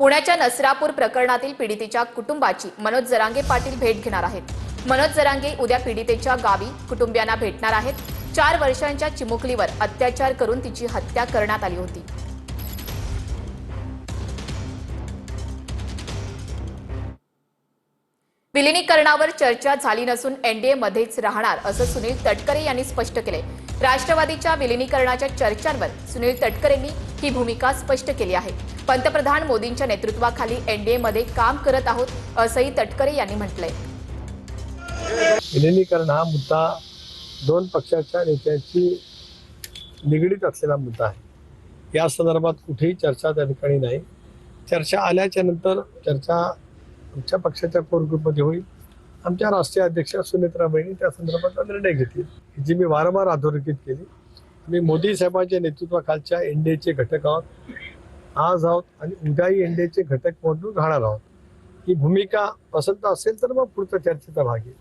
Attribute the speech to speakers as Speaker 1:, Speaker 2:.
Speaker 1: पुण्याच्या नसरापूर प्रकरणातील पीडितेच्या कुटुंबाची मनोज जरांगे पाटील भेट घेणार आहेत। मनोज जरांगे उद्या पीडितेच्या गावी कुटुंबियांना भेटणार आहेत। 4 वर्षांच्या चिमुकलीवर अत्याचार करून तिची हत्या करण्यात आली होती। विलिनीकरणावर चर्चा झाली नसून एनडीए मध्येच राहणार असं सुनील तटकरे यांनी स्पष्ट केले। राष्ट्रवादीच्या विलिनीकरणाच्या चर्चांवर सुनील तटकरेंनी ही भूमिका स्पष्ट केली आहे। पंतप्रधान मोदींच्या नेतृत्वाखाली एनडीए मध्ये काम करत आहोत असंही तटकरे यांनी म्हटलंय।
Speaker 2: विलिनीकरण हा मुद्दा दोन पक्षाच्या नेत्यांची निगडीत असलेला मुद्दा आहे। या संदर्भात कुठेही चर्चा त्या ठिकाणी नाही। चर्चा आल्याच्या नंतर चर्चा आमच्या पक्षाच्या कोर ग्रुपमध्ये होईल। आमच्या राष्ट्रीय अध्यक्ष सुनेत्राबाईंनी त्या संदर्भात निर्णय घेतले, जी मी वारंवार अधोरेखित केली। आम्ही मोदी साहेबांच्या नेतृत्वाखालच्या एनडीएचे घटक आहोत, आज आहोत आणि उद्याही एनडीएचे घटक म्हणून राहणार आहोत। ही भूमिका पसंत असेल तर मग पुढच्या चर्चेचा भाग आहे।